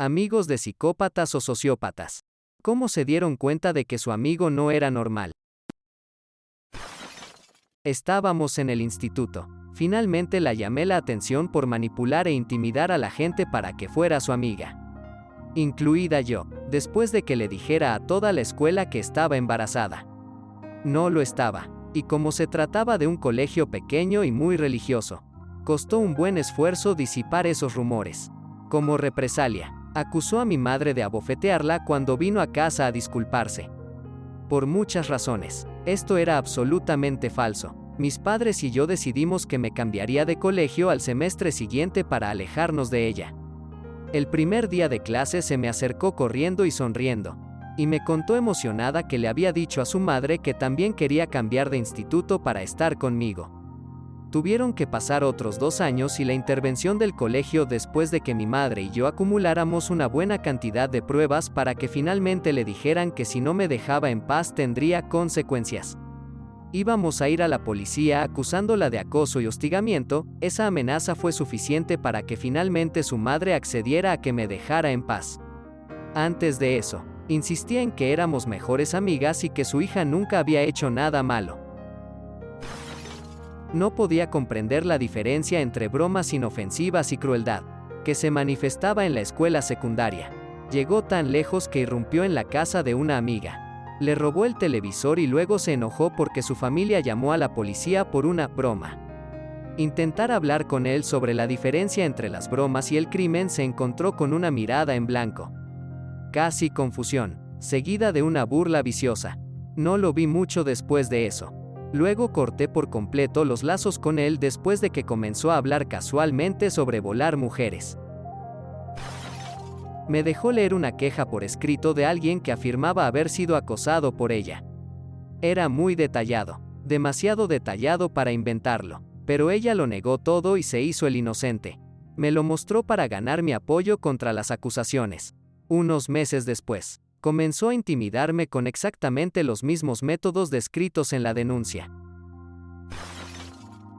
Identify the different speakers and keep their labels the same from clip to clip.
Speaker 1: Amigos de psicópatas o sociópatas. ¿Cómo se dieron cuenta de que su amigo no era normal? Estábamos en el instituto. Finalmente la llamé la atención por manipular e intimidar a la gente para que fuera su amiga. Incluida yo, después de que le dijera a toda la escuela que estaba embarazada. No lo estaba, y como se trataba de un colegio pequeño y muy religioso, costó un buen esfuerzo disipar esos rumores. Como represalia, acusó a mi madre de abofetearla cuando vino a casa a disculparse. Por muchas razones, esto era absolutamente falso. Mis padres y yo decidimos que me cambiaría de colegio al semestre siguiente para alejarnos de ella. El primer día de clase se me acercó corriendo y sonriendo, y me contó emocionada que le había dicho a su madre que también quería cambiar de instituto para estar conmigo. Tuvieron que pasar otros 2 años y la intervención del colegio después de que mi madre y yo acumuláramos una buena cantidad de pruebas para que finalmente le dijeran que si no me dejaba en paz tendría consecuencias. Íbamos a ir a la policía acusándola de acoso y hostigamiento. Esa amenaza fue suficiente para que finalmente su madre accediera a que me dejara en paz. Antes de eso, insistía en que éramos mejores amigas y que su hija nunca había hecho nada malo. No podía comprender la diferencia entre bromas inofensivas y crueldad, que se manifestaba en la escuela secundaria. Llegó tan lejos que irrumpió en la casa de una amiga. Le robó el televisor y luego se enojó porque su familia llamó a la policía por una broma. Intentar hablar con él sobre la diferencia entre las bromas y el crimen se encontró con una mirada en blanco. Casi confusión, seguida de una burla viciosa. No lo vi mucho después de eso. Luego corté por completo los lazos con él después de que comenzó a hablar casualmente sobre volar mujeres. Me dejó leer una queja por escrito de alguien que afirmaba haber sido acosado por ella. Era muy detallado, demasiado detallado para inventarlo, pero ella lo negó todo y se hizo el inocente. Me lo mostró para ganar mi apoyo contra las acusaciones. Unos meses después, comenzó a intimidarme con exactamente los mismos métodos descritos en la denuncia.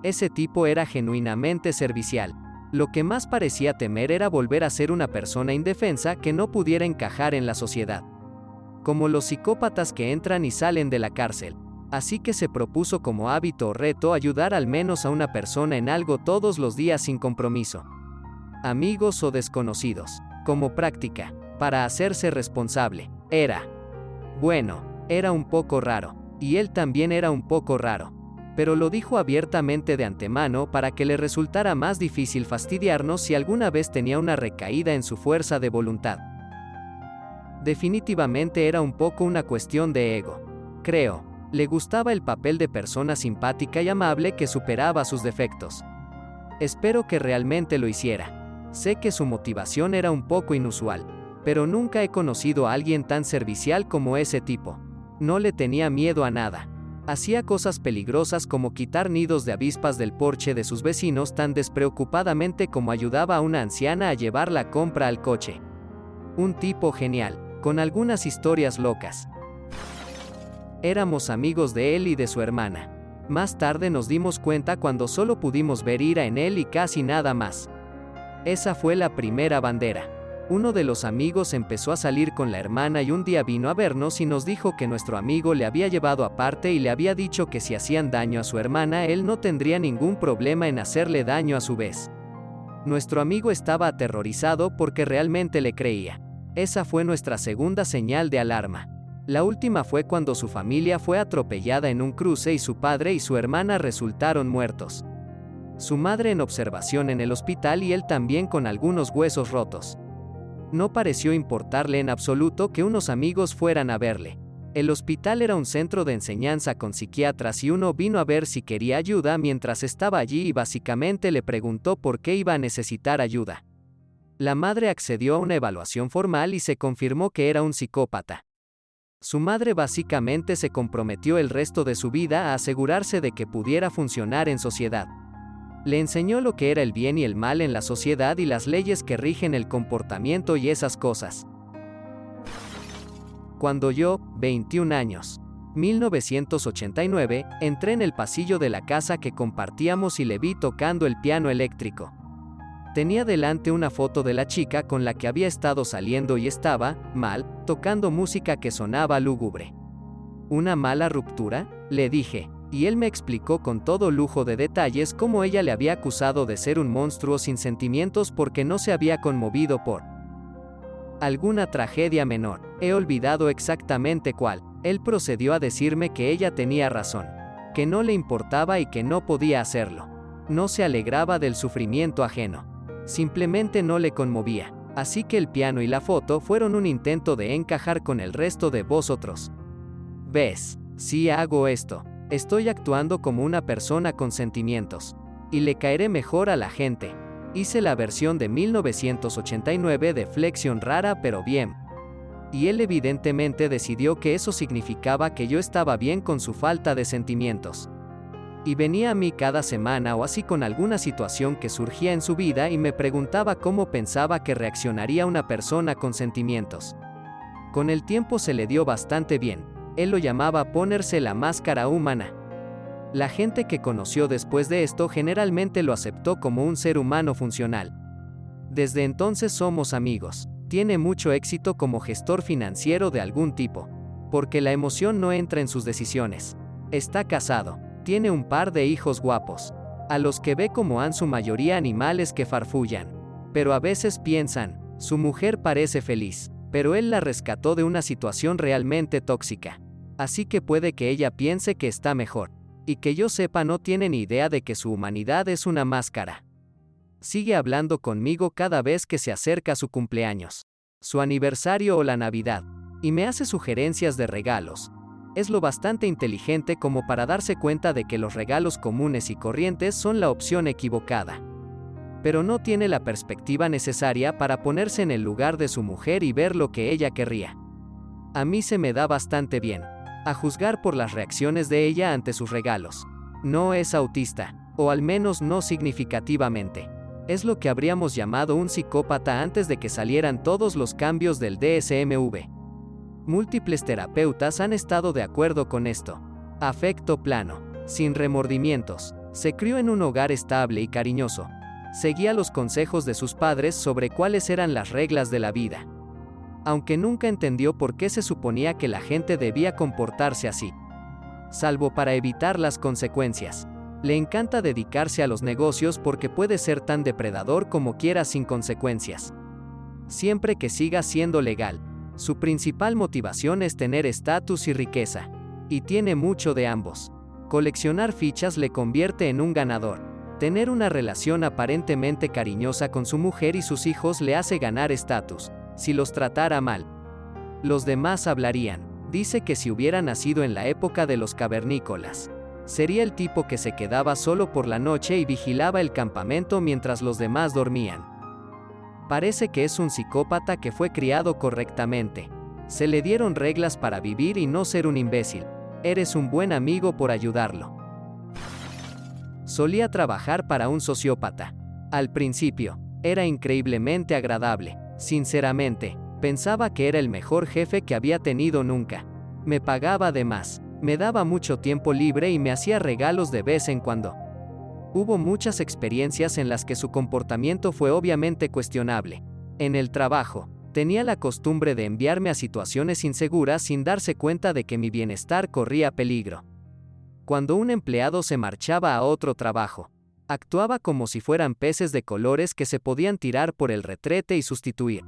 Speaker 1: Ese tipo era genuinamente servicial. Lo que más parecía temer era volver a ser una persona indefensa que no pudiera encajar en la sociedad. Como los psicópatas que entran y salen de la cárcel. Así que se propuso como hábito o reto ayudar al menos a una persona en algo todos los días sin compromiso. Amigos o desconocidos. Como práctica, para hacerse responsable. Era un poco raro, y él también era un poco raro, pero lo dijo abiertamente de antemano para que le resultara más difícil fastidiarnos si alguna vez tenía una recaída en su fuerza de voluntad. Definitivamente era un poco una cuestión de ego. Creo, le gustaba el papel de persona simpática y amable que superaba sus defectos. Espero que realmente lo hiciera. Sé que su motivación era un poco inusual. Pero nunca he conocido a alguien tan servicial como ese tipo. No le tenía miedo a nada. Hacía cosas peligrosas como quitar nidos de avispas del porche de sus vecinos tan despreocupadamente como ayudaba a una anciana a llevar la compra al coche. Un tipo genial, con algunas historias locas. Éramos amigos de él y de su hermana. Más tarde nos dimos cuenta cuando solo pudimos ver ira en él y casi nada más. Esa fue la primera bandera. Uno de los amigos empezó a salir con la hermana y un día vino a vernos y nos dijo que nuestro amigo le había llevado aparte y le había dicho que si hacían daño a su hermana él no tendría ningún problema en hacerle daño a su vez. Nuestro amigo estaba aterrorizado porque realmente le creía. Esa fue nuestra segunda señal de alarma. La última fue cuando su familia fue atropellada en un cruce y su padre y su hermana resultaron muertos. Su madre en observación en el hospital y él también con algunos huesos rotos. No pareció importarle en absoluto que unos amigos fueran a verle. El hospital era un centro de enseñanza con psiquiatras y uno vino a ver si quería ayuda mientras estaba allí y básicamente le preguntó por qué iba a necesitar ayuda. La madre accedió a una evaluación formal y se confirmó que era un psicópata. Su madre básicamente se comprometió el resto de su vida a asegurarse de que pudiera funcionar en sociedad. Le enseñó lo que era el bien y el mal en la sociedad y las leyes que rigen el comportamiento y esas cosas. Cuando yo, 21 años, 1989, entré en el pasillo de la casa que compartíamos y le vi tocando el piano eléctrico. Tenía delante una foto de la chica con la que había estado saliendo y estaba, mal, tocando música que sonaba lúgubre. ¿Una mala ruptura?, le dije, y él me explicó con todo lujo de detalles cómo ella le había acusado de ser un monstruo sin sentimientos porque no se había conmovido por alguna tragedia menor. He olvidado exactamente cuál. Él procedió a decirme que ella tenía razón, que no le importaba y que no podía hacerlo. No se alegraba del sufrimiento ajeno. Simplemente no le conmovía. Así que el piano y la foto fueron un intento de encajar con el resto de vosotros. ¿Ves? Si hago esto, estoy actuando como una persona con sentimientos. Y le caeré mejor a la gente. Hice la versión de 1989 de Flexión rara pero bien. Y él evidentemente decidió que eso significaba que yo estaba bien con su falta de sentimientos. Y venía a mí cada semana o así con alguna situación que surgía en su vida y me preguntaba cómo pensaba que reaccionaría una persona con sentimientos. Con el tiempo se le dio bastante bien. Él lo llamaba ponerse la máscara humana. La gente que conoció después de esto generalmente lo aceptó como un ser humano funcional. Desde entonces somos amigos. Tiene mucho éxito como gestor financiero de algún tipo, porque la emoción no entra en sus decisiones. Está casado. Tiene un par de hijos guapos, a los que ve como en su mayoría animales que farfullan. Pero a veces piensan, su mujer parece feliz, pero él la rescató de una situación realmente tóxica. Así que puede que ella piense que está mejor, y que yo sepa no tiene ni idea de que su humanidad es una máscara. Sigue hablando conmigo cada vez que se acerca su cumpleaños, su aniversario o la Navidad, y me hace sugerencias de regalos. Es lo bastante inteligente como para darse cuenta de que los regalos comunes y corrientes son la opción equivocada. Pero no tiene la perspectiva necesaria para ponerse en el lugar de su mujer y ver lo que ella querría. A mí se me da bastante bien, a juzgar por las reacciones de ella ante sus regalos. No es autista, o al menos no significativamente. Es lo que habríamos llamado un psicópata antes de que salieran todos los cambios del DSM-5. Múltiples terapeutas han estado de acuerdo con esto. Afecto plano, sin remordimientos. Se crió en un hogar estable y cariñoso. Seguía los consejos de sus padres sobre cuáles eran las reglas de la vida. Aunque nunca entendió por qué se suponía que la gente debía comportarse así. Salvo para evitar las consecuencias. Le encanta dedicarse a los negocios porque puede ser tan depredador como quiera sin consecuencias. Siempre que siga siendo legal. Su principal motivación es tener estatus y riqueza. Y tiene mucho de ambos. Coleccionar fichas le convierte en un ganador. Tener una relación aparentemente cariñosa con su mujer y sus hijos le hace ganar estatus. Si los tratara mal, los demás hablarían. Dice que si hubiera nacido en la época de los cavernícolas, sería el tipo que se quedaba solo por la noche y vigilaba el campamento mientras los demás dormían. Parece que es un psicópata que fue criado correctamente. Se le dieron reglas para vivir y no ser un imbécil. Eres un buen amigo por ayudarlo. Solía trabajar para un sociópata. Al principio, era increíblemente agradable. Sinceramente, pensaba que era el mejor jefe que había tenido nunca. Me pagaba de más, me daba mucho tiempo libre y me hacía regalos de vez en cuando. Hubo muchas experiencias en las que su comportamiento fue obviamente cuestionable. En el trabajo, tenía la costumbre de enviarme a situaciones inseguras sin darse cuenta de que mi bienestar corría peligro. Cuando un empleado se marchaba a otro trabajo, actuaba como si fueran peces de colores que se podían tirar por el retrete y sustituir.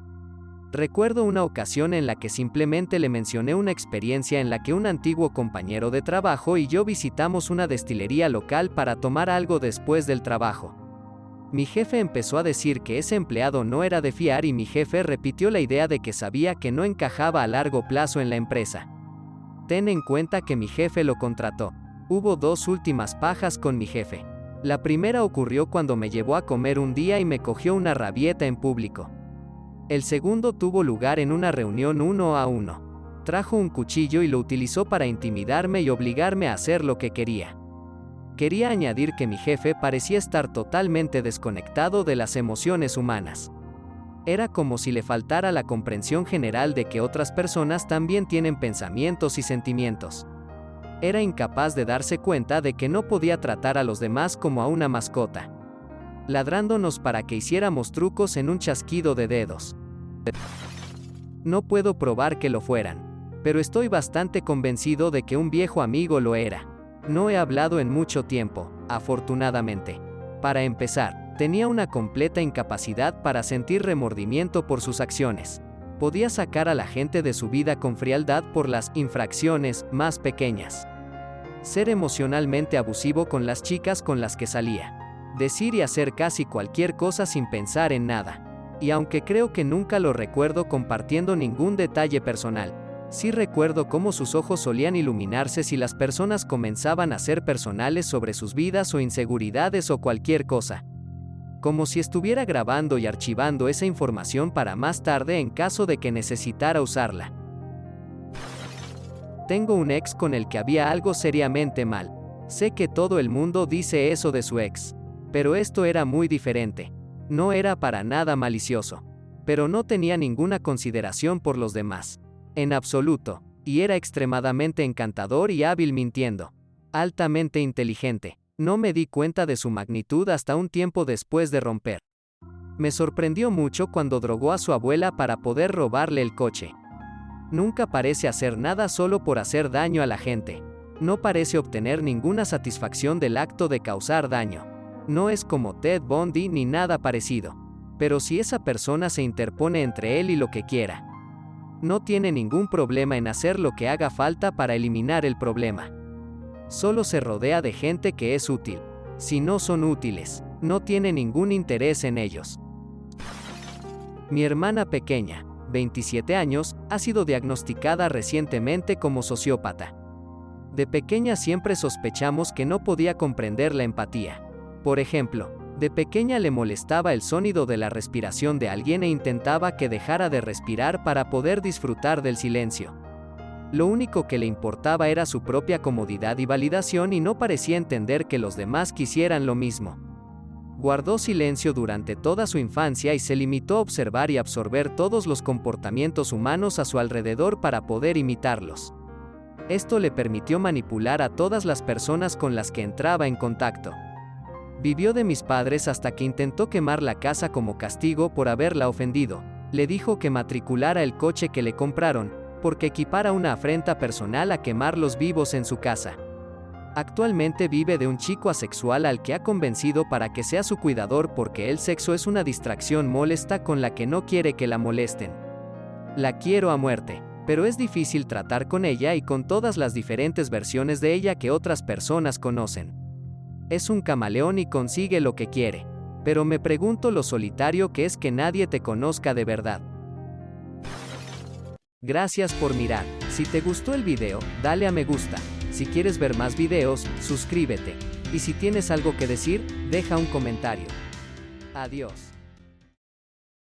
Speaker 1: Recuerdo una ocasión en la que simplemente le mencioné una experiencia en la que un antiguo compañero de trabajo y yo visitamos una destilería local para tomar algo después del trabajo. Mi jefe empezó a decir que ese empleado no era de fiar y mi jefe repitió la idea de que sabía que no encajaba a largo plazo en la empresa. Ten en cuenta que mi jefe lo contrató. Hubo dos últimas pajas con mi jefe. La primera ocurrió cuando me llevó a comer un día y me cogió una rabieta en público. El segundo tuvo lugar en una reunión 1 a 1. Trajo un cuchillo y lo utilizó para intimidarme y obligarme a hacer lo que quería. Quería añadir que mi jefe parecía estar totalmente desconectado de las emociones humanas. Era como si le faltara la comprensión general de que otras personas también tienen pensamientos y sentimientos. Era incapaz de darse cuenta de que no podía tratar a los demás como a una mascota. ladrándonos para que hiciéramos trucos en un chasquido de dedos. No puedo probar que lo fueran, pero estoy bastante convencido de que un viejo amigo lo era. No he hablado en mucho tiempo, afortunadamente. Para empezar, tenía una completa incapacidad para sentir remordimiento por sus acciones. Podía sacar a la gente de su vida con frialdad por las infracciones más pequeñas. Ser emocionalmente abusivo con las chicas con las que salía. Decir y hacer casi cualquier cosa sin pensar en nada. Y aunque creo que nunca lo recuerdo compartiendo ningún detalle personal, sí recuerdo cómo sus ojos solían iluminarse si las personas comenzaban a ser personales sobre sus vidas o inseguridades o cualquier cosa. Como si estuviera grabando y archivando esa información para más tarde en caso de que necesitara usarla. Tengo un ex con el que había algo seriamente mal. Sé que todo el mundo dice eso de su ex, pero esto era muy diferente. No era para nada malicioso, pero no tenía ninguna consideración por los demás. En absoluto, y era extremadamente encantador y hábil mintiendo. Altamente inteligente. No me di cuenta de su magnitud hasta un tiempo después de romper. Me sorprendió mucho cuando drogó a su abuela para poder robarle el coche. Nunca parece hacer nada solo por hacer daño a la gente. No parece obtener ninguna satisfacción del acto de causar daño. No es como Ted Bundy ni nada parecido. Pero si esa persona se interpone entre él y lo que quiera, no tiene ningún problema en hacer lo que haga falta para eliminar el problema. Solo se rodea de gente que es útil. Si no son útiles, no tiene ningún interés en ellos. Mi hermana pequeña, 27 años, ha sido diagnosticada recientemente como sociópata. De pequeña siempre sospechamos que no podía comprender la empatía. Por ejemplo, de pequeña le molestaba el sonido de la respiración de alguien e intentaba que dejara de respirar para poder disfrutar del silencio. Lo único que le importaba era su propia comodidad y validación y no parecía entender que los demás quisieran lo mismo. Guardó silencio durante toda su infancia y se limitó a observar y absorber todos los comportamientos humanos a su alrededor para poder imitarlos. Esto le permitió manipular a todas las personas con las que entraba en contacto. Vivió de mis padres hasta que intentó quemar la casa como castigo por haberla ofendido. Le dijo que matriculara el coche que le compraron, porque equipara una afrenta personal a quemarlos vivos en su casa. Actualmente vive de un chico asexual al que ha convencido para que sea su cuidador porque el sexo es una distracción molesta con la que no quiere que la molesten. La quiero a muerte, pero es difícil tratar con ella y con todas las diferentes versiones de ella que otras personas conocen. Es un camaleón y consigue lo que quiere, pero me pregunto lo solitario que es que nadie te conozca de verdad. Gracias por mirar. Si te gustó el video, dale a me gusta. Si quieres ver más videos, suscríbete. Y si tienes algo que decir, deja un comentario. Adiós.